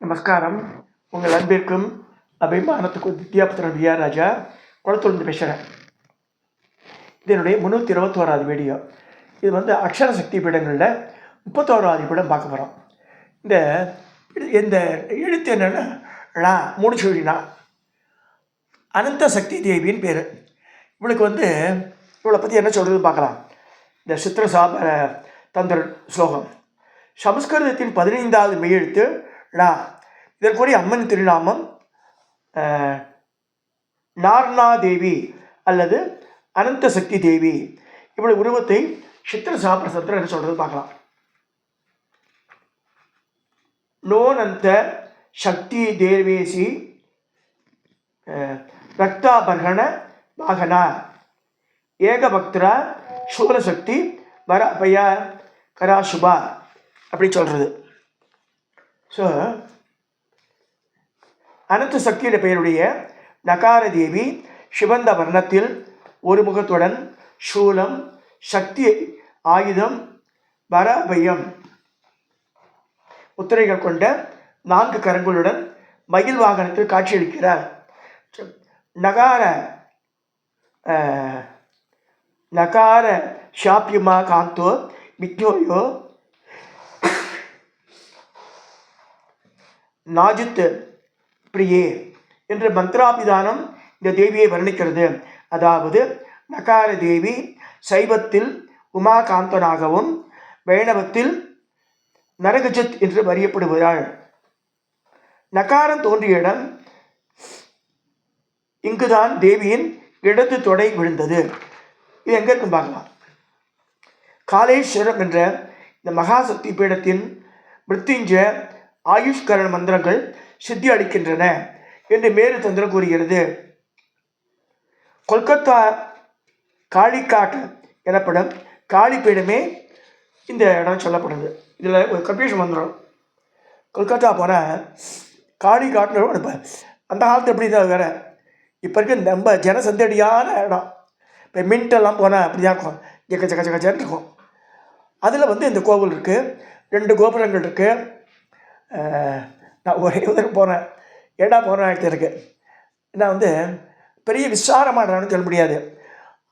நமஸ்காரம். உங்கள் அன்பிற்கும் அபிமானத்துக்கும் வித்யாபுத்திரன் விஆர் ராஜா குளத்துலேருந்து பேசுகிறேன். இது என்னுடைய 321வது வீடியோ. இது அக்ஷர சக்தி பீடங்களில் 31வது பீடம் பார்க்க போகிறோம். இந்த எழுத்து என்னென்னா ழா மூணுச்சுழினா அனந்த சக்தி தேவின்னு பேர். இவளுக்கு இவளை பற்றி என்ன சொல்கிறது பார்க்கலாம். இந்த சித்திரசாப தந்திர ஸ்லோகம். சமஸ்கிருதத்தின் 15வது மெய்யெழுத்து ழா. இதற்குரிய அம்மன் திருநாமம் நார்னா தேவி அல்லது அனந்த சக்தி தேவி. இவளை உருவத்தை சித்திரசாப தந்திரம் என்ன சொல்கிறது பார்க்கலாம். நோனந்த சக்தி தேவேசி ரக்தாபர்கண வாகனா ஏகபக்தரா சூரசக்தி வர பயா கராசுபா அப்படி சொல்கிறது. ஸோ அனந்த சக்தியோட பெயருடைய நகார தேவி சிவந்த வர்ணத்தில் ஒரு முகத்துடன் சூலம் சக்தி ஆயுதம் வரபயம் முத்திரைகள் கொண்ட 4 கரங்களுடன் மயில் வாகனத்தில் காட்சியளிக்கிறார். நகார ஷாப்யமா காந்தோ விக்னோயோ நாஜித் பிரியே என்ற மந்திராபிதானம் இந்த தேவியை வர்ணிக்கிறது. அதாவது நகார தேவி சைவத்தில் உமாகாந்தனாகவும் வைணவத்தில் நரகஜத் என்று அறியப்படுகிறாள். நகாரம் தோன்றிய இடம் இங்குதான் தேவியின் இடது தொடை விழுந்தது. இது எங்கே இருக்கும் பார்க்கலாம். காலேஸ்வரம் என்ற இந்த மகாசக்தி பீடத்தின் மிருத்யுஞ்ச ஆயுஷ்கரண மந்திரங்கள் சித்தி அளிக்கின்றன என்று மேரு தந்திரம் கூறுகிறது. கொல்கத்தா காளிக்காட் எனப்படும் காளி பீடமே இந்த இடம் சொல்லப்படுது. இதில் ஒரு கன்ஃபியூஷன் வந்துடும். கொல்கத்தா போனால் காளிக்காட்னு அந்த காலத்தில் எப்படி தான் வேறு. இப்போ இருக்க ரொம்ப ஜனசந்தடியான இடம். இப்போ மின்ட்டெல்லாம் போனால் அப்படி தான் இருக்கும், கச்சன்னு இருக்கும். அதில் இந்த கோவில் இருக்குது, 2 கோபுரங்கள் இருக்குது. நான் ஒரே உதவி போனேன், ஏடா போனேன் இருக்குது. நான் பெரிய விசாரமான இடம்னு சொல்ல முடியாது.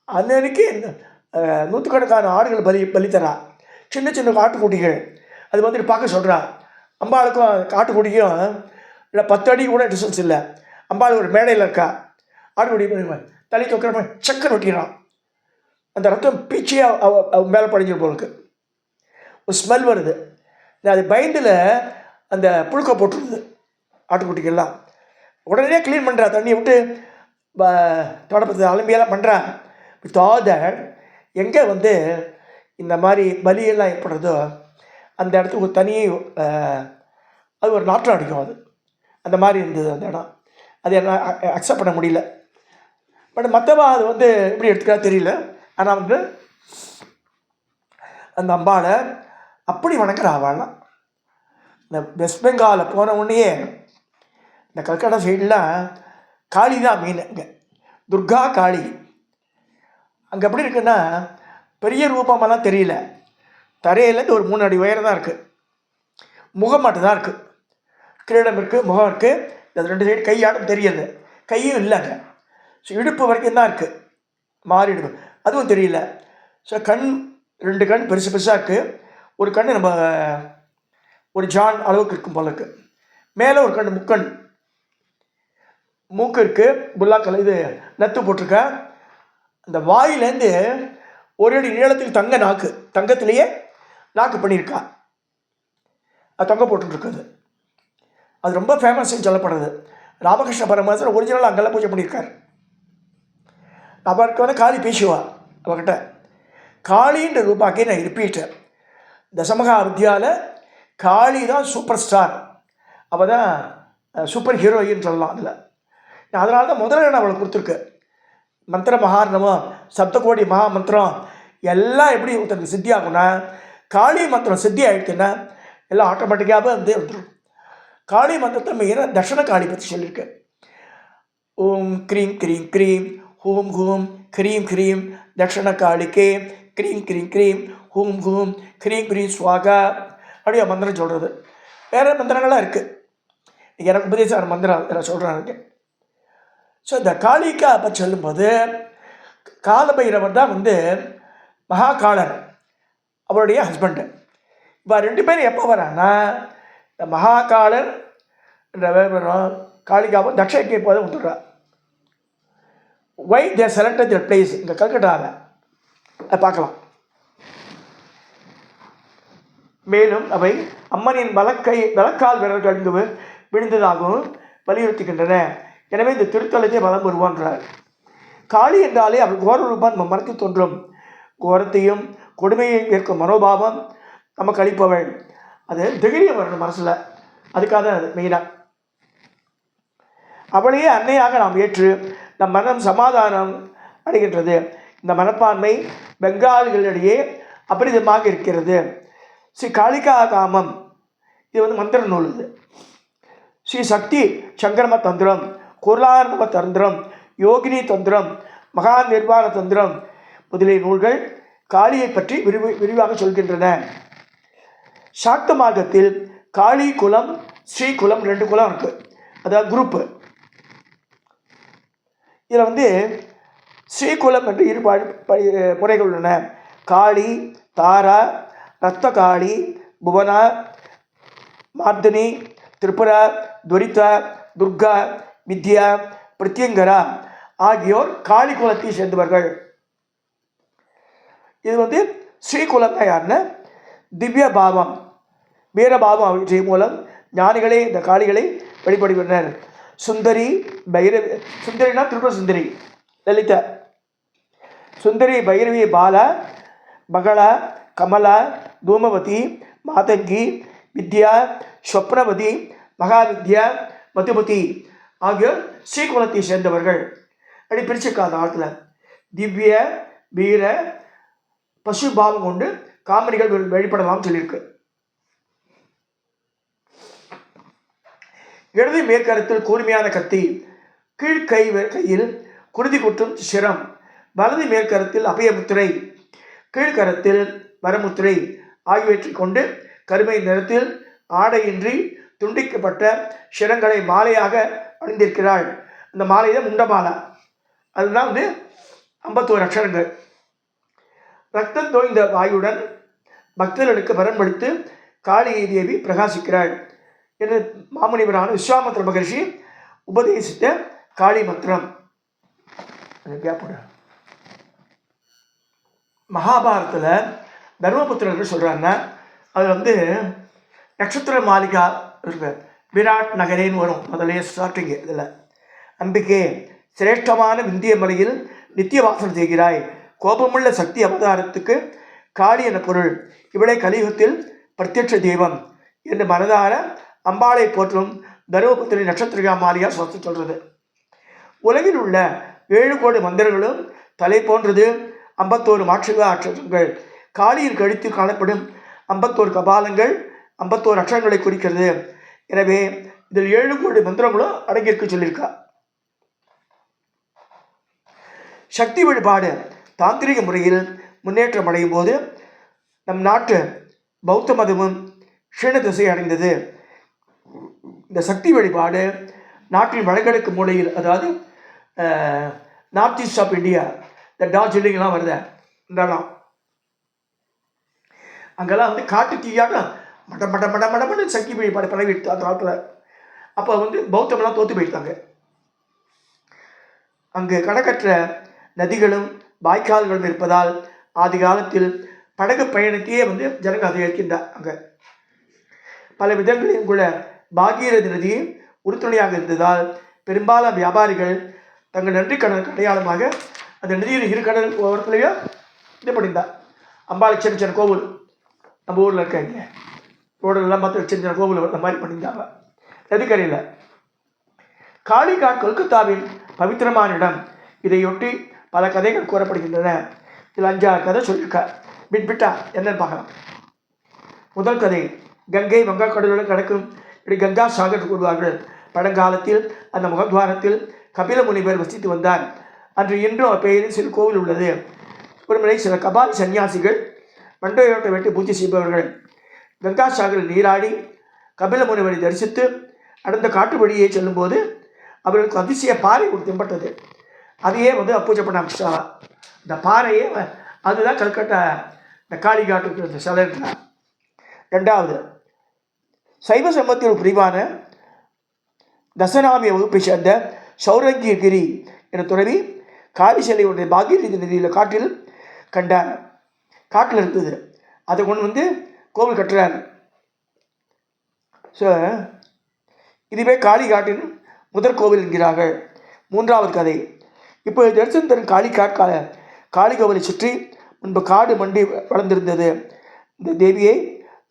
அன்னைக்கு 100கணக்கான ஆடுகள் பலி தரா. சின்ன சின்ன ஆட்டுக்குட்டிகள் அது பார்க்க சொல்கிறா. அம்பாளுக்கும் ஆட்டுக்குட்டிக்கும் இல்லை 10 அடி கூட டிஸ்டன்ஸ் இல்லை. அம்பாள் ஒரு மேடையில் இருக்கா. ஆட்டுக்குட்டி தலை தொக்கிற சக்கரை ஒட்டிக்கிறான். அந்த ரத்தம் பீச்சியாக அவ மேலே படிஞ்சிரு போலுக்கு ஒரு ஸ்மெல் வருது. அது பயந்தில் அந்த புழுக்க போட்டுருது ஆட்டுக்குட்டிக்கெல்லாம். உடனே க்ளீன் பண்ணுறா, தண்ணியை விட்டு தொடப்பத்தை அலம்பியெல்லாம் பண்ணுறா. வித்தாத எங்கே இந்த மாதிரி பலியெல்லாம் ஏற்படுறதோ அந்த இடத்துக்கு ஒரு தனி அது ஒரு நாற்றம் அடிக்கும். அது அந்த மாதிரி இருந்தது அந்த இடம். அது என்ன அக்செப்ட் பண்ண முடியல. பட் மற்றவா அது எப்படி எடுத்துக்கிறா தெரியல. ஆனால் அந்த அம்பாளை அப்படி வணங்குற ஆவாள்லாம். இந்த வெஸ்ட் பெங்காலில் போன உடனேயே இந்த கல்கட்டா சைடெலாம் காளி தான் மெயின். அங்கே துர்கா காளி. அங்கே எப்படி இருக்குன்னா பெரிய ரூபமெல்லாம் தெரியல. தரையிலேருந்து ஒரு 3 அடி உயரம் தான் இருக்குது. முகம் மட்டும் தான் இருக்குது. கிரீடம் இருக்குது, முகம் இருக்குது. அது 2 சைடு கையாடும் தெரியுது, கையும் இல்லைங்க. ஸோ இடுப்பு வரைக்கும் தான் இருக்குது, மாறி இடுப்பு, அதுவும் தெரியல. ஸோ கண் 2 கண் பெருசு பெருசாக இருக்குது. ஒரு கண் நம்ம ஒரு ஜான் அளவுக்கு இருக்கும் போல இருக்குது. மேலே ஒரு கண் முக்கண், மூக்கு இருக்குது, புல்லாக்கல் இது நத்து போட்டிருக்கா. அந்த வாயிலேருந்து 1 அடி நீளத்துக்கு தங்க நாக்கு, தங்கத்திலேயே நாக்கு பண்ணியிருக்கா. அது தொங்க போட்டுருக்குது. அது ரொம்ப ஃபேமஸ்ன்னு சொல்லப்படுறது. ராமகிருஷ்ண பரமஹம்சர் ஒரிஜினலாக அங்கெல்லாம் பூஜை பண்ணியிருக்கார். அவருக்கு காளி பேசுவா. அவகிட்ட காளின்ற ரூபாக்கே நான் ரிப்பீட்டர். தசமகா வித்யாவில் காளி தான் சூப்பர் ஸ்டார். அவள் தான் சூப்பர் ஹீரோயின் சொல்லலாம். அதனால தான் முதல்ல நான் அவளை கொடுத்துருக்கு. மந்திர மகாரணமம், சப்தகோடி மகா மந்திரம் எல்லாம் எப்படி ஒருத்தருக்கு சித்தி ஆகும்னா, காளி மந்திரம் சித்தி ஆகிடுச்சுன்னா எல்லாம் ஆட்டோமேட்டிக்காகவே வந்துடும். காளி மந்திரத்தை மெயினாக தர்ஷன காளி பற்றி சொல்லியிருக்கு. ஓம் க்ரீம் க்ரீம் க்ரீம் ஹூம் ஹூம் cream cream Dakshina காளிக்கே cream cream cream ஹூம் ஹூம் க்ரீம் க்ரீம் ஸ்வாகா அப்படியே மந்திரம் சொல்கிறது. வேறு மந்திரங்களாக இருக்குது. எனக்கு உபதேசம் மந்திரம் நான் சொல்கிறேன். ஸோ இந்த காளிக்கா அப்போ சொல்லும்போது காலபைரவர் தான் மகாகாலர், அவருடைய ஹஸ்பண்டு. இப்போ 2 பேரும் எப்போ வரான்னா, இந்த மகாகாலர் காளிகாவும் தட்சைக்கு போதும் வந்துடுறார். Why they selected the place இங்கே கல்கட்டாவில் அதை பார்க்கலாம். மேலும் அவை அம்மனின் வலக்கால் விரல்கள் இங்கு விழுந்ததாகவும் வலியுறுத்துகின்றன. எனவே இந்த திருத்தலத்தை வலம் வருவான்றார். காளி என்றாலே அவள் கோர ரூபான் நம்ம மனத்தில் தோன்றும். கோரத்தையும் கொடுமையை ஏற்கும் மனோபாவம் நமக்கு அளிப்பவள். அது தைரியம் வரணும் மனசில், அதுக்காக தான் அது மெயினாக. அவளையே அன்னையாக நாம் ஏற்று நம் மனம் சமாதானம் அடைகின்றது. இந்த மனப்பான்மை பெங்காலிகளிடையே அபரிதமாக இருக்கிறது. ஸ்ரீ காளிகா காமம் இது மந்திர நூல். இது ஸ்ரீ சக்தி சங்கரம தந்திரம், குர்லார்ணவ தந்திரம், யோகினி தந்திரம், மகா நிர்வாண தந்திரம் முதலிய நூல்கள் காளியை பற்றி விரிவாக சொல்கின்றன. சாக்த மார்க்கத்தில் காளி குலம் ஸ்ரீ குலம் 2 குலம் இருக்குது, அதாவது குரூப்பு. இதில் ஸ்ரீகுலம் என்று 2 முறைகள் உள்ளன. காளி, தாரா, ரத்த காளி, புவனா, மார்தனி, திரிபுரா, துரிதா, துர்கா, வித்யா, பிரத்யங்கரா ஆகியோர் காளி குலத்தை சேர்ந்தவர்கள். இது ஸ்ரீகுலம் தான் யாருன்னா திவ்ய பாவம், வீரபாவம் ஆகிய மூலம் ஞானிகளே இந்த காளிகளை வழிபடுகின்றனர். சுந்தரி பைரவி, சுந்தரினா திரிபுர சுந்தரி லலிதா, சுந்தரி பைரவி பாலா, மகளா, கமலா, தூமவதி, மாதங்கி, வித்யா, ஸ்வப்னவதி, மகாவித்யா, மதுமதி ஆகியோர் ஸ்ரீகுலத்தை சேர்ந்தவர்கள். அப்படி பிரிச்சிருக்காங்க ஆட்டில். திவ்ய வீர பசுபாவம் கொண்டு காமரிகள் வழிபடலாம் சொல்லியிருக்கு. இடது மேற்கரத்தில் கூர்மையான கத்தி, கையில் குருதி குற்றும் சிரம், வலது மேற்கரத்தில் அபயமுத்திரை, கீழ்கரத்தில் வரமுத்திரை ஆகியவற்றை கொண்டு கருமை நிறத்தில் ஆடையின்றி துண்டிக்கப்பட்ட சிரங்களை மாலையாக அணிந்திருக்கிறாள். அந்த மாலையை முண்டமாலை, அதுதான் 51 அக்ஷரங்கள். ரத்தம் தோய்ந்த வாயுடன் பக்தர்களுக்கு வரம்பளித்து காளி தேவி பிரகாசிக்கிறாள் என்று மாமுனிவரான விஸ்வாமித்திர மகரிஷி உபதேசித்த காளி மந்திரம். மகாபாரத்தில் தர்மபுத்திரர்கள் சொல்கிறாங்க, அது நட்சத்திர மாளிகா இருக்கு, விராட் நகரேன்னு வரும் முதலே ஸ்டார்டிங்கு. இதில் அம்பிகே சிரேஷ்டமான விந்திய மலையில் நித்திய வாசம் செய்கிறாய், கோபமுள்ள சக்தி அவதாரத்துக்கு காளி என பொருள், இவளை கலியுகத்தில் பிரத்யட்ச தெய்வம் என்று மனதார அம்பாளை போற்றும் தர்மபுத்திரி நட்சத்திர மாளிகா சொத்து சொல்கிறது. உலகில் உள்ள 7 கோடி மந்திரங்களும் தலை போன்றது 51 மாற்றுக அக்ஷரங்கள். காளியின் கழுத்தில் காணப்படும் 51 கபாலங்கள் 51 அக்ஷரங்களை குறிக்கிறது. எனவே இதில் 7 கோடி மந்திரங்களும் அடங்கியிருக்கு சொல்லியிருக்கா. சக்தி வழிபாடு தாந்திரிக முறையில் முன்னேற்றம் அடையும் போது நம் நாட்டு பௌத்த மதமும் க்ஷீண திசை அடைந்தது. இந்த சக்தி வழிபாடு நாட்டின் வடகிழக்கு மூலையில், அதாவது நார்த் ஈஸ்ட் ஆஃப் இந்தியா, இந்த டார்ஜிலிங்லாம் வருது இந்தெல்லாம், அங்கெல்லாம் காட்டு தீயாக மட மட மட மட சக்தி வழிபாடு பரவிட்டு அந்த காலத்தில். அப்போ பௌத்தமெல்லாம் தோற்று போயிட்டாங்க. அங்கு கடற்கற்ற நதிகளும் வாய்க்கால்களும் இருப்பதால் ஆதி காலத்தில் படகு பயணத்தையே ஜனங்க அதை இருக்கின்றார். அங்கே பல விதங்களையும் கூட பாகீரதி நதி உறுதுணையாக இருந்ததால் பெரும்பாலான வியாபாரிகள் தங்கள் நன்றி கடனுக்கு அடையாளமாக அந்த நதியில் 2 கடல் ஓரத்துலேயே இது பண்ணியிருந்தார். அம்பாளுக்கு சின்ன சின்ன கோவில் நம்ம ஊரில் இருக்காங்க, ரோடெல்லாம் பார்த்து சின்ன சின்ன கோவில் அந்த மாதிரி பண்ணியிருந்தாங்க நதிக்கரையில். காளிகாட் கொல்கத்தாவின் பவித்திரமான இடம். இதையொட்டி பல கதைகள் கூறப்படுகின்றன. இதில் 5-6 கதை சொல்லியிருக்கா. பிட்டா என்னன்னு பார்க்கலாம். முதல் கதை, கங்கை வங்கக்கடலுடன் கடக்கும் இப்படி கங்கா சாகர் கூறுவார்கள். பழங்காலத்தில் அந்த முகத்வாரத்தில் கபில முனிவர் வசித்து வந்தார். அன்று இன்றும் பெயரில் சிறு கோவில் உள்ளது. ஒருமுறை சில கபாலி சன்னியாசிகள் மண்டையோட்டை வெட்டி பூஜை செய்பவர்கள் கங்கா சாகரில் நீராடி கபில முனிவரை தரிசித்து அடர்ந்த காட்டு வழியே செல்லும்போது அவர்களுக்கு அதிசய பாறை ஒரு தென்பட்டது. அதையே பூஜை பண்ண ஆரம்பிச்சிட்டாங்க. இந்த பாறையே அதுதான் கல்கட்டா இந்த காளிகாட்டுக்கு இந்த சிலை இருக்கிறார். ரெண்டாவது, சைவ சமயத்தில் ஒரு பிரிவான தசநாமிய வகுப்பை சேர்ந்த சௌரங்கிகிரி என துறவி காளி சிலையுடைய பாகீரதி நதியில் காட்டில் கண்டார். காட்டில் இருந்தது. அதை கொண்டு கோவில் கட்டுறார். ஸோ இதுவே காளிகாட்டின் முதற் கோவில் என்கிறார்கள். மூன்றாவது கதை. இப்போ தரிசனம் தரும் காளி கோவிலை சுற்றி முன்பு காடு மண்டி வளர்ந்திருந்தது. இந்த தேவியை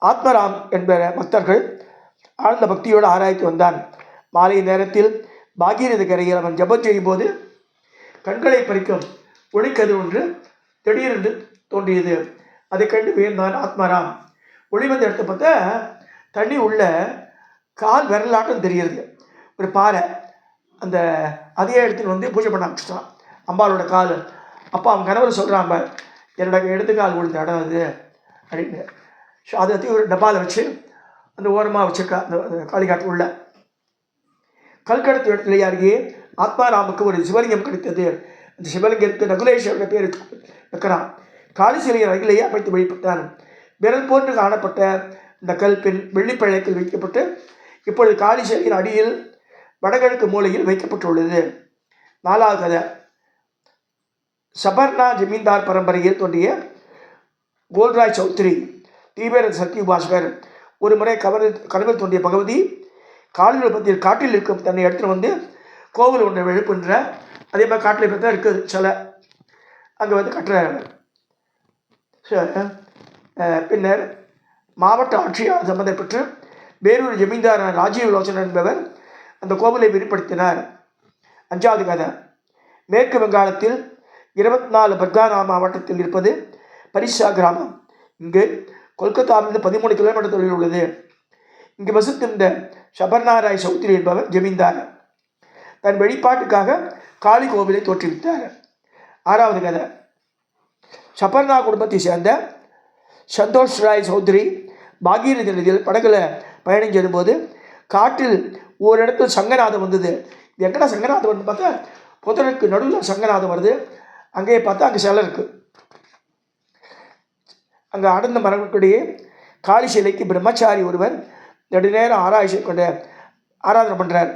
ஆத்மராம் என்ப பக்தர்கள் ஆழ்ந்த பக்தியோடு ஆராய்ச்சி வந்தான். மாலை நேரத்தில் பாகீரத கரையில் அவன் ஜபம் செய்யும் போது கண்களை பறிக்கும் ஒளிக்கதிர் ஒன்று திடீரென்று தோன்றியது. அதை கண்டு வியந்தான் ஆத்மாராம். ஒளி வந்து எடுத்து பார்த்தா தண்ணி உள்ள கால் விரலாட்டம் தெரிகிறது. ஒரு பாறை. அந்த அதே இடத்துல பூஜை பண்ண ஆரம்பிச்சிட்டான் அம்பாளோட கால். அப்போ அவன் கணவர் சொல்கிறான், என்னோட இடது கால் விழுந்த இடம் அது அப்படின்னு. ஸோ அதை ஒரு டப்பாவில் வச்சு அந்த ஓரமாக வச்சுருக்கா அந்த காளிகாட்டு உள்ள. கல்கடத்து இடத்துல அருகே ஆத்மாராமுக்கு ஒரு சிவலிங்கம் கிடைத்தது. அந்த சிவலிங்கத்துக்கு நகுலேஸ்வரர் பேர் வைக்கிறான். காளி சிலையின் அருகிலேயே அமைத்து வழிபட்டான். விரல் போன்று காணப்பட்ட இந்த கல் பின் வெள்ளிப்பழக்கில் வைக்கப்பட்டு இப்பொழுது காளி சிலையின் அடியில் வடகிழக்கு மூலையில் வைக்கப்பட்டுள்ளது. நாலாவது கதை. சபர்னா ஜமீன்தார் பரம்பரையில் தோன்றிய கோல்ராய் சௌத்ரி தீவிர சக்தி உபாசகர் ஒரு முறை கனவில் தோன்றிய பகவதி காளிரூபத்தில் காட்டில் இருக்கும் தன்னை எடுத்துகிட்டு கோவில் ஒன்று எழுப்புன்ற. அதே மாதிரி காட்டில் பார்த்தா இருக்குது சிலை. அங்கே கட்டுறாரு. பின்னர் மாவட்ட ஆட்சியாளர் சம்மந்தம் பெற்று வேறொரு ஜமீன்தாரான ராஜீவ் லோச்சன் என்பவர் அந்த கோவிலை விரிப்படுத்தினார். அஞ்சாவது கதை. மேற்கு வங்காளத்தில் 24 பர்கானா மாவட்டத்தில் இருப்பது பரிசா கிராமம். இங்கு கொல்கத்தாவிலிருந்து 13 கிலோமீட்டர் தொலைவில் உள்ளது. இங்கு வசித்திருந்த சபர்னாராய் சௌத்ரி என்பவர் ஜமீன்தார். தன் வழிபாட்டுக்காக காளி கோவிலை தோற்றுவித்தார். ஆறாவது கதை. சபர்னா குடும்பத்தை சேர்ந்த சந்தோஷ் ராய் சௌத்ரி பாகீரதி நதியில் படகுல பயணம் செய்யும்போது காட்டில் ஓரிடத்தில் சங்கநாதம் வந்தது. இது எங்கடா சங்கநாதம் வந்து பார்த்தா புதருக்கு நடுவில் சங்கநாதம் வருது. அங்கேயே பார்த்தா அங்கே சிலை இருக்குது. அங்கே அடர்ந்த மரங்களுக்கிடையே காளி சிலைக்கு பிரம்மச்சாரி ஒருவர் நெடுநேரம் ஆராய்ச்சி கொண்ட ஆராதனை பண்ணுறார்.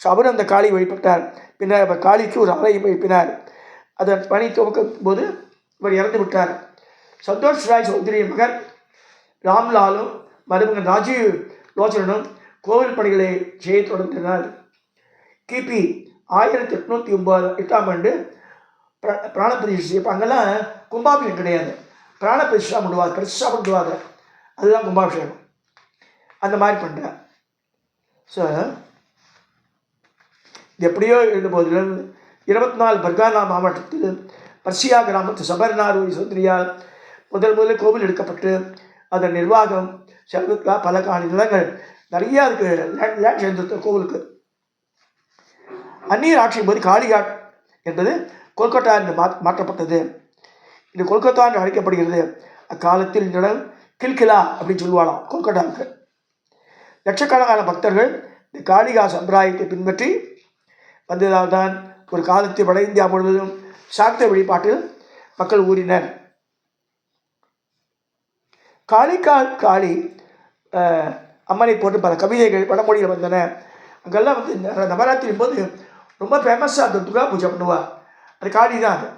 ஸோ அவரும் அந்த காளி வழிபட்டார். பின்னர் அவர் காளிக்கு ஒரு ஆலயம் எழுப்பினார். அதன் பணி துவக்கும் போது இவர் இறந்து விட்டார். சந்தோஷ் ராய் சௌத்ரியின் மகன் ராம்லாலும் மருமகன் ராஜீவ் லோச்சனும் கோவில் பணிகளை செய்ய தொடங்கினார். கிபி 1808ஆம் ஆண்டு பிராண பிரதிஷ்டை. இப்போ அங்கெல்லாம் கும்பாபிஷேகம் கிடையாது. பிராண பிரதிஷ்டா பண்ணுவாங்க, பிரதிஷ்டா பண்ணுவாங்க. அதுதான் கும்பாபிஷேகம். அந்த மாதிரி பண்ணுறேன். ஸோ இது எப்படியோ இருந்த போதிலும் 24 பர்கானா மாவட்டத்தில் பர்சியா கிராமத்து சபர்னார் சௌத்ரியால் முதலில் கோவில் எடுக்கப்பட்டு அதன் நிர்வாகம் செலவுக்காக பல காணி நிலங்கள் நிறையா அதுக்கு லேண்ட் சேர்ந்து கோவிலுக்கு. அந்நியர் ஆட்சியின் போது காளிகாட் என்பது கொல்கத்தா என்று மாற்றப்பட்டது. இது கொல்கத்தா என்று அழைக்கப்படுகிறது. அக்காலத்தில் இந்த இடம் கில்கிலா அப்படின்னு சொல்லுவாளாம் கொல்கத்தாவுக்கு. லட்சக்கணக்கான பக்தர்கள் இந்த காளிகா சம்பிரதாயத்தை பின்பற்றி வந்ததால் தான் ஒரு காலத்தில் வட இந்தியா முழுவதும் சாக்த வழிபாட்டில் மக்கள் ஊறினர். காளி அம்மனை போட்டு பல கவிதைகள் வடமொழியில் வந்தன. அங்கெல்லாம் நவராத்திரியின் போது ரொம்ப ஃபேமஸாக அந்த துர்கா பூஜை பண்ணுவாள். அது காளி தான். அது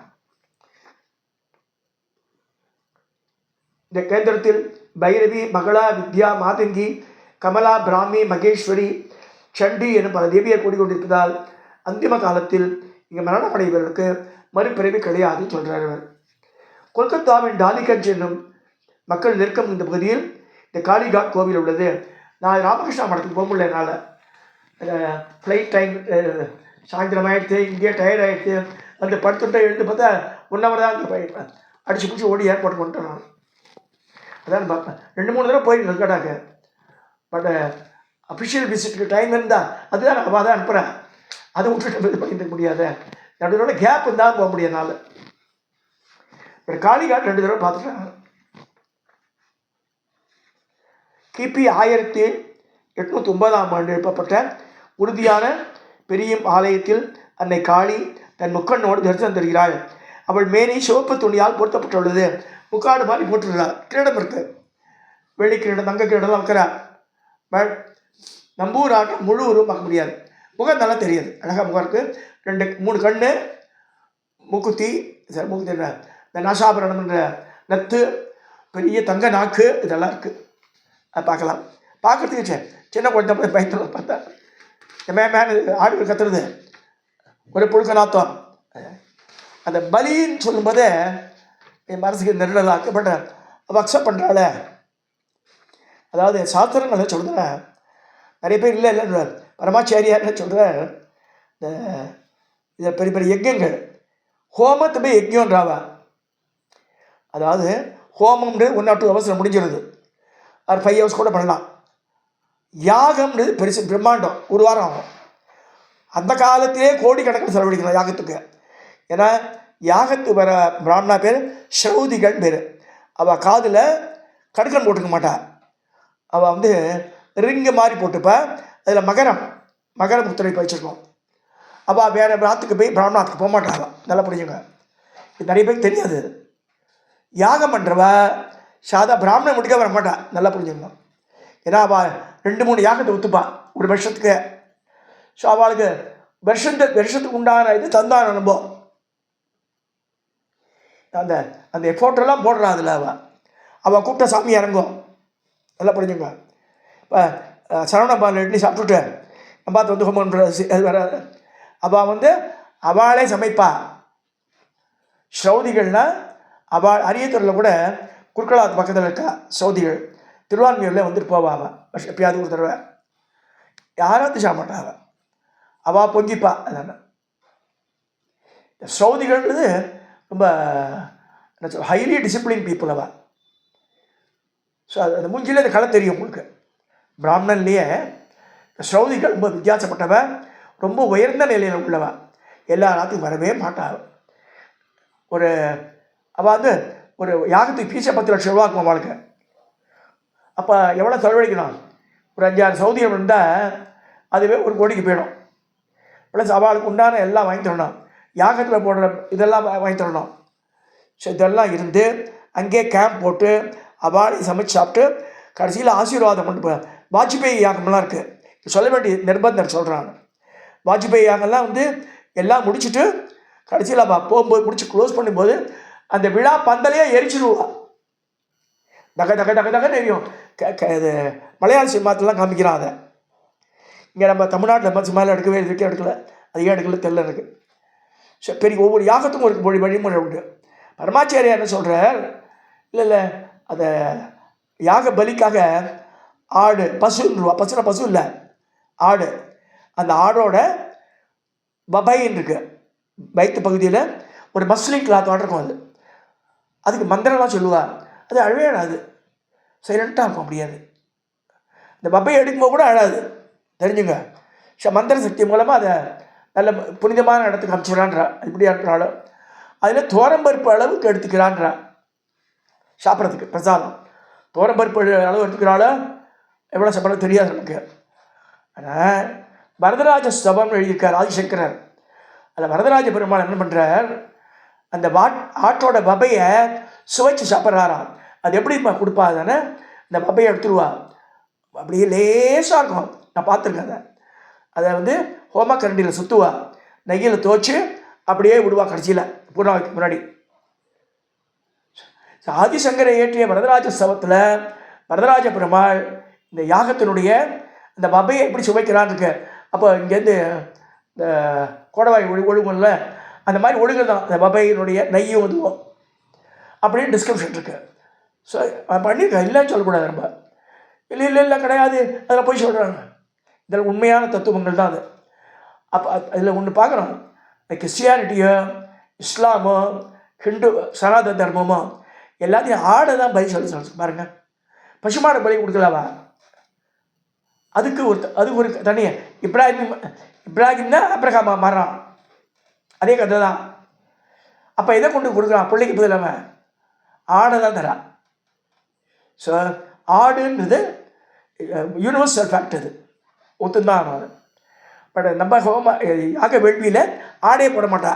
இந்த கேந்திரத்தில் பைரவி, மகளா, வித்யா, மாதங்கி, கமலா, பிராமி, மகேஸ்வரி, சண்டி எனும் பல தேவியர் கூடிக்கொண்டிருப்பதால் அந்திம காலத்தில் இங்கே மரணமடைவர்களுக்கு மறுபிறவி கிடையாது சொல்கிறார். கொல்கத்தாவின் டாலிகஞ்ச் என்னும் மக்கள் நெருக்கம் இந்த பகுதியில் இந்த காளிகாட் கோவில் உள்ளது. நான் ராமகிருஷ்ணா மடத்துக்கு போக முடியல. என்னால் ஃப்ளைட் டைம் சாயந்தரம் ஆகிடுச்சு. இங்கேயே டயர்ட் ஆகிடுச்சு. வந்து படுத்துட்டே எழுந்து பார்த்தா 1 hour தான் அங்கே அடிச்சு பிடிச்சி ஓடி ஏர்போர்ட் கொண்டுட்டேன். நான் அதான் பார்ப்பேன். 2-3 தடவை போயிட்டு இருக்கட்டாங்க. பட் அஃபிஷியல் விசிட்டுக்கு டைம் இருந்தால் அதுதான் நான் தான் அனுப்புகிறேன். அதை விட்டுட்டு இது பண்ணிட்டு முடியாத. நடுவோட கேப் இருந்தால் போக முடியாதனால. பட் காளிகாட் 2 தடவை பார்த்துட்டேன். கிபி 809ஆம் ஆண்டு எழுப்பப்பட்ட உறுதியான பெரிய ஆலயத்தில் அன்னை காளி தன் முக்கண்ணோடு தரிசனம் தருகிறாள். அவள் மேனி சிவப்பு துணியால் பொருத்தப்பட்டுள்ளது. முக்காடு மாதிரி போட்டுருக்கிறாள். கிரீடம் இருக்கு, வெள்ளி கிரீடம், தங்க கிரீடம்லாம் வைக்கிறார். நம்பூர் ஆட்டம் முழு உருவம் பார்க்க முடியாது. முகம் நல்லா தெரியாது, அழகாக முகம் இருக்குது. 2-3 கண்ணு, மூக்குத்தி, மூக்குத்தி இந்த நாசாபரணம்ன்ற நத்து, பெரிய தங்க நாக்கு, இதெல்லாம் இருக்குது. அது பார்க்கலாம். பார்க்குறதுக்கு சின்ன குழந்தை போய் பயத்துல பார்த்தா மேன் ஆடுகள் கத்துறது, ஒரு புழுக்க நாத்தம். அந்த பலின்னு சொல்லும்போதே என் மனசுக்கு நெருடலாக பட் அவள் அக்செப்ட் பண்ணுறாள். அதாவது சாஸ்திரங்களை சொல்கிற நிறைய பேர் இல்லை இல்லை பரமாச்சாரியார்னு சொல்கிற இந்த இதில் பெரிய பெரிய யஜ்யங்கள், ஹோமத்தை போய் யஜ்யன்றாவா. அதாவது ஹோமம்ன்றது 1 or 2 hours முடிஞ்சிடுது, அது 5 hours கூட பண்ணலாம். யாகம்ன்றது பெருசு, பிரம்மாண்டம், 1 வாரம் ஆகும். அந்த காலத்திலே கோடிக்கணக்கில் செலவழிக்கணும் யாகத்துக்கு. ஏன்னா யாகத்துக்கு வர பிராமணா பேர் ஸ்ரௌதிகள் பேர். அவள் காதில் கடுக்கன் போட்டுக்க மாட்டாள். அவள் வந்து ரிங்கு மாதிரி போட்டுப்பா, அதில் மகர முத்திரை வச்சுருக்கோம். அவள் வேறு பிராத்துக்கு போய் பிராமணாத்துக்கு போக மாட்டாள். நல்லா புரிஞ்சுங்க, இது நிறைய பேருக்கு தெரியாது. யாகம் பண்ணுறவ சாதா பிராமணன் முடிக்க வர மாட்டாள். நல்லா புரிஞ்சுக்கணும். ஏன்னா அவள் 2-3 யாகத்தை ஒத்துப்பாள் ஒரு வருஷத்துக்கு. ஸோ அவளுக்கு வருஷத்துக்கு உண்டான இது தந்தான அனுபவம். அந்த அந்த எஃபோர்ட்டெல்லாம் போடுறான் அதில். அவள் கூப்பிட்ட சாமி இறங்கும். நல்லா புரிஞ்சுங்க. இப்போ சரவணபால் இட்லி சாப்பிட்டுட்டு நம்ம பார்த்து வந்து ஹோமம் அது வராது. அவள் வந்து அவளே சமைப்பா. ஸ்ரௌதிகள்னால் அவள் அரியத்தூரில் கூட குறுக்கலாத்து பக்கத்தில் இருக்கா ஸ்ரௌதிகள். திருவான்மையூரில் வந்துட்டு போவா. அவள் எப்பயாவது ஒரு தடவை யாராவது சாப்பிட மாட்டா. அவள் பொங்கிப்பா. அதான் ஸ்ரௌதிகள்ன்றது ரொம்ப என்ன சொல், ஹைலி டிசிப்ளின் பீப்புள் அவள். ஸோ அந்த மூஞ்சிலே அந்த கலை தெரியும் உங்களுக்கு. பிராமணன்லேயே ஸ்ரௌதிகள் ரொம்ப வித்தியாசப்பட்டவன், ரொம்ப உயர்ந்த நிலையில் உள்ளவன். எல்லா ராத்துக்கும் வரவே மாட்டாள். அவள் வந்து ஒரு யாகத்துக்கு பீஸை 10 லட்சம் ரூபா இருக்கும் அவளுக்கு. அப்போ எவ்வளோ செலவழிக்கணும்? ஒரு 5-6 சௌதியம் இருந்தால் அதுவே 1 கோடிக்கு போயிடும். ப்ளஸ் அவளுக்கு உண்டான எல்லாம் வாங்கி தரணும், யாகத்தில் போடுற இதெல்லாம் வாங்கி தரணும். ஸோ இதெல்லாம் இருந்து அங்கேயே கேம்ப் போட்டு அவளையும் சமைச்சு சாப்பிட்டு கடைசியில் ஆசீர்வாதம் பண்ணிட்டு வாஜ்பேயி யாகம்லாம் இருக்குது. சொல்ல வேண்டிய நிர்பந்தம் சொல்கிறாங்க. வாஜ்பேயி யாகம்லாம் வந்து எல்லாம் முடிச்சுட்டு கடைசியில் அவள் போகும்போது முடிச்சு க்ளோஸ் பண்ணும்போது அந்த விழா பந்தலையே எரிச்சிடுவா. தக தக தக தக தெரியும். இது மலையாள சினிமாத்திலாம் காமிக்கிறான். அதை இங்கே நம்ம தமிழ்நாட்டில் சினிமாவில் எடுக்கல. அது ஏன் எடுக்கல தெரியல எனக்கு. ஸோ பெரிய ஒவ்வொரு யாகத்துக்கும் ஒரு வழிமுறை உண்டு. பரமாச்சாரியா என்ன சொல்கிறார், இல்லை அதை யாக பலிக்காக ஆடு, பசுன்னுருவா. பசு இல்லை, ஆடு. அந்த ஆடோட பபைன்னு இருக்கு, வயிற்று பகுதியில் ஒரு மஸ்லின் கிளாத் இருக்கும். அதுக்கு மந்திரம்லாம் சொல்லுவாள். அது அழவே அழாது, சைலண்ட்டாக இருக்கும். முடியாது, இந்த பப்பையை எடுக்கும்போது கூட அழாது, தெரிஞ்சுங்க. மந்திர சக்தி மூலமாக அதை நல்ல புனிதமான இடத்துக்கு அனுப்பிச்சிடறான்றா. இப்படி அனுப்புகிறாலும் அதில் தோரம்பருப்பு அளவுக்கு எடுத்துக்கிறான்றா சாப்பிட்றதுக்கு பிரசாதம். தோரம்பருப்பு அளவு எடுத்துக்கிறாலும் எவ்வளோ சாப்பிட்றது தெரியாது நமக்கு. ஆனால் வரதராஜ ஸ்தவம்னு எழுதியிருக்கார் ஆதிசங்கரர். அதில் வரதராஜ பெருமாள் என்ன பண்ணுறார், அந்த ஆட்டோட பபையை சுவைச்சு சாப்பிட்றாராம். அது எப்படி கொடுப்பா தானே, இந்த பபையை எடுத்துருவா, அப்படியே லேசாக இருக்கும். நான் பார்த்துருக்கேன். அதை வந்து ஹோமக்கரண்டியில் சுற்றுவா, நெய்யில் துவச்சி அப்படியே விடுவா கடைசியில் பூர்ணாவுக்கு முன்னாடி. ஆதிசங்கரை ஏற்றிய வரதராஜ ஸ்தவத்தில் வரதராஜ பெருமாள் இந்த யாகத்தினுடைய இந்த பபையை எப்படி சுவைக்கிறான்னு இருக்கு. அப்போ இங்கேருந்து இந்த கோடவாய் ஒழுங்குல அந்த மாதிரி ஒழுங்கு தான் அந்த பபையினுடைய நெய்யும் இதுவும் அப்படின்னு டிஸ்கிரிப்ஷன் இருக்குது. ஸோ பண்ணியிருக்கேன், இல்லைன்னு சொல்லக்கூடாது. நம்ம இல்லை கிடையாது, அதில் போய் சொல்கிறாங்க. இதில் உண்மையான தத்துவங்கள் தான் அது. அப்போ அதில் ஒன்று பார்க்குறோம், கிறிஸ்டியானிட்டியோ இஸ்லாமோ ஹிந்து சனாதன தர்மமோ எல்லாத்தையும் ஆடை தான் பலி சொல்லி பாருங்க. பசுமாடை பலி கொடுக்கலாவா? அதுக்கு ஒரு தனியாக இப்ராஹிம் தான் ஆப்ரஹாமா மாறான், அதே கதை தான். அப்போ இதை கொண்டு கொடுக்குறான் பிள்ளைக்கு பதிலாமல் ஆடை தான் தரான். ஸோ ஆடுன்றது யூனிவர்சல் ஃபேக்ட். அது ஒத்துந்தான் ஆகணும் அது. பட் நம்ம யாக வேள்வியில் ஆடே போட மாட்டா,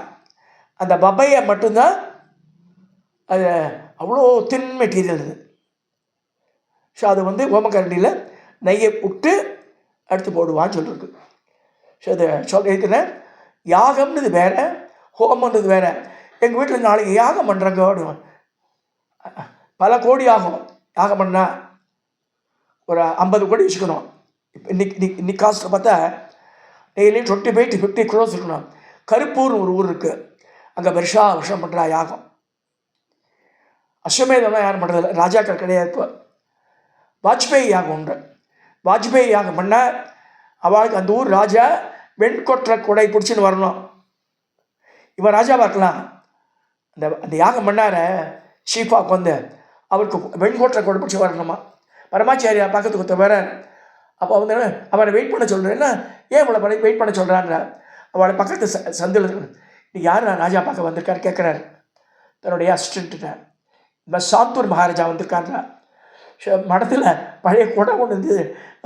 அந்த பப்பையை மட்டும்தான். அது அவ்வளோ தின் மெட்டீரியல் இது. ஸோ அது ஹோமக்கரண்டியில் நெய்யை விட்டு எடுத்து போடுவான்னு சொல்லியிருக்கு. ஸோ அதை இருக்கிறேன். யாகம்னு வேறு, ஹோமன்றது வேறு. எங்கள் வீட்டில் நாளைக்கு யாகம் பண்ணுறாங்க அப்படின், பல கோடி ஆகும் யாகம் பண்ணால். ஒரு 50 கோடி வச்சுக்கணும். இப்போ இன்னைக்கு காஸ்ட்டில் பார்த்தா டெய்லி 25 to 50 crores இருக்கணும். கருப்பூர்னு ஒரு ஊர் இருக்குது, அங்கே வருஷம் பண்ணுறா யாகம். அஸ்வமேதம்லாம் யாரும் பண்ணுறதில்ல, ராஜாக்கள் கிடையாது. இப்போ வாஜ்பேயி யாகம் உண்டு. வாஜ்பேயி யாகம் பண்ணால் அவளுக்கு அந்த ஊர் ராஜா வெண்கொற்ற கொடை பிடிச்சின்னு வரணும். இவன் ராஜாவாக இருக்கலாம். அந்த யாகம் பண்ணார சீஃபாவுக்கு அவருக்கு வெண்கொற்ற கொடை பிடிச்சி வரணுமா. பரமாச்சாரியா பக்கத்துக்கு வர. அப்போ அவரை வெயிட் பண்ண சொல்கிறேன்னா, ஏன் இவளை வெயிட் பண்ண சொல்கிறான்ற. அவளை பக்கத்து சந்தில் இன்னைக்கு யார் ராஜா பார்க்க வந்திருக்காரு கேட்குறாரு தன்னுடைய அசிஸ்டண்ட்டு. இந்த சாந்தூர் மகாராஜா வந்திருக்கான்றா. மடத்தில் பழைய கொடை கொண்டு வந்து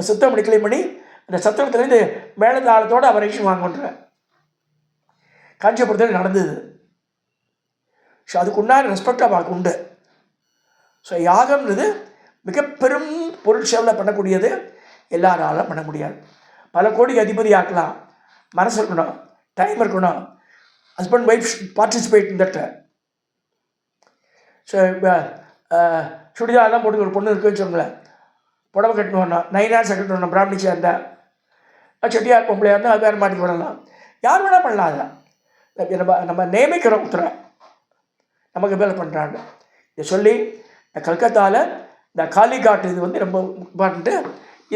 சுத்தம் பண்ணி கிளீன் பண்ணி அந்த சத்திரத்துலேருந்து மேலதாளத்தோடு அவர் ரைஷன் வாங்கன்ற காஞ்சிபுரத்தில் நடந்தது. ஸோ அதுக்கு உண்டான ரெஸ்பெக்ட் அவளுக்கு உண்டு. ஸோ யாகம்ன்றது மிக பெரும் பொருட்சேவில் பண்ணக்கூடியது, எல்லாராலும் பண்ண முடியாது. பல கோடி அதிபதி ஆக்கலாம், மனசு இருக்கணும், டைம் இருக்கணும். Husband wife participate in that. So சுடிதாரெலாம் போட்டு ஒரு பொண்ணு இருக்குன்னு சொல்லுங்களேன், புடவை கட்டணுன்னா 9 hours கட்டணும். பிராமணிச்சியாக இருந்தால், செட்டியார் பொம்பளையாக இருந்தால் அது வேறு மாட்டி விடலாம். யார் வேணால் பண்ணலாம். அதெல்லாம் நம்ம நியமிக்கிறோம் ஒருத்தரை, நமக்கு வேலை பண்ணுறாங்க. இதை சொல்லி இந்த கல்கத்தாவில் இந்த காளிகாட் இது ரொம்ப இம்பார்ட்டண்ட்டு.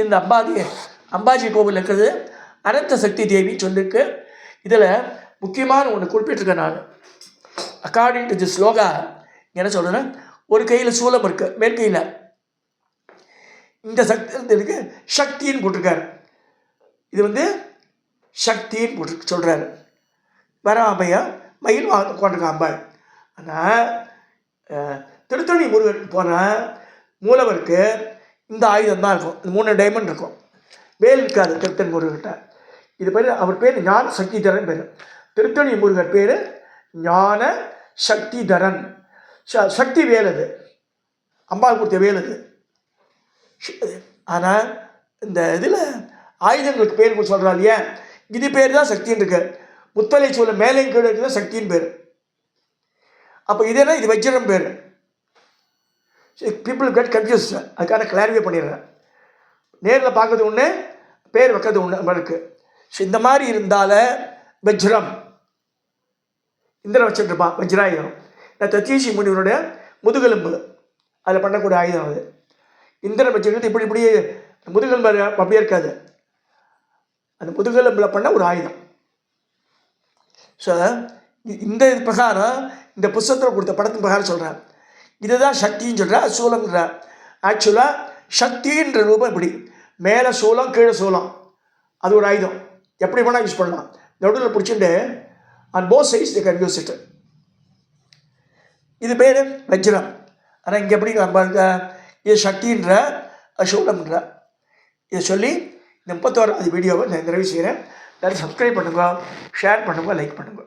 இந்த அம்பாஜி கோவில் இருக்கிறது அனந்த சக்தி தேவி சொல்லிருக்கு. இதில் முக்கியமான ஒன்று குறிப்பிட்டிருக்கேன் நான். அக்கார்டிங் டு தி ஸ்லோகா என்ன சொல்கிறேன்னா, ஒரு கையில் சூலம் இருக்குது, மேற்கையில் இந்த சக்தி சக்தின்னு போட்டிருக்காரு. இது சக்தின்னு போட்டு சொல்கிறாரு. வர அம்மையா மயில் உட்காந்துருக்க அம்பாள். ஆனால் திருத்தணி முருகனுக்கு போனால் மூலவருக்கு இந்த ஆயுதம் தான் இருக்கும், இந்த 3 டைமண்ட் இருக்கும், வேல் இருக்காது திருத்தணி முருகன்கிட்ட. இது பேர், அவர் பேர் ஞான சக்திதரன் பேர். திருத்தணி முருகர் பேர் ஞான சக்திதரன். சக்தி வேல், அது அம்பாள் கொடுத்த வேல் அது. ஆனால் இந்த இதில் ஆயுதங்களுக்கு பேர் சொல்கிறா இல்லையா, இது பேர் தான் சக்தின்னு இருக்கு. முத்தலை சூழல் மேலையும் கீழே இருக்குது சக்தின்னு பேர். அப்போ இது என்ன, இது வஜ்ரம் பேர். People get confuse. அதுக்கான கிளாரிஃபை பண்ணிடுறேன். நேரில் பார்க்கறது ஒன்று, பேர் வைக்கிறது ஒன்று நம்மளுக்கு. ஸோ இந்த மாதிரி இருந்தால வஜ்ரம் இந்திரன் வச்சுட்டுருப்பான், வஜ்ராயுதம். தத்தீசி முனிவனுடைய முதுகெலும்பு அதில் பண்ணக்கூடிய ஆயுதம் அது. இந்திரன் வச்சுக்கிறது இப்படி முதுகெலும்பு அப்படியே இருக்காது, அந்த முதுகெலும்பில் பண்ண ஒரு ஆயுதம். ஸோ இந்த பிரகாரம் இந்த புஸ்தகத்தில் கொடுத்த படத்தின் பிரகாரம் சொல்கிறேன். இதுதான் சக்தின்னு சொல்கிறேன், சூலம்ன்ற. ஆக்சுவலாக சக்தின்ற ரூபம் இப்படி மேலே சூலம் கீழே சூலம், அது ஒரு ஆயுதம். எப்படி வேணால் யூஸ் பண்ணலாம். நடுவில் பிடிச்சிட்டு on both sides they can use it. இது பேர் வஜ்ரம். ஆனால் இங்கே எப்படி நம்ம இது சக்தின்ற சூலம்ன்ற. இதை சொல்லி இந்த 31வது வீடியோவை நான் நிறைவு செய்கிறேன். எல்லாரும் சப்ஸ்கிரைப் பண்ணுங்க, ஷேர் பண்ணுங்க, லைக் பண்ணுங்க.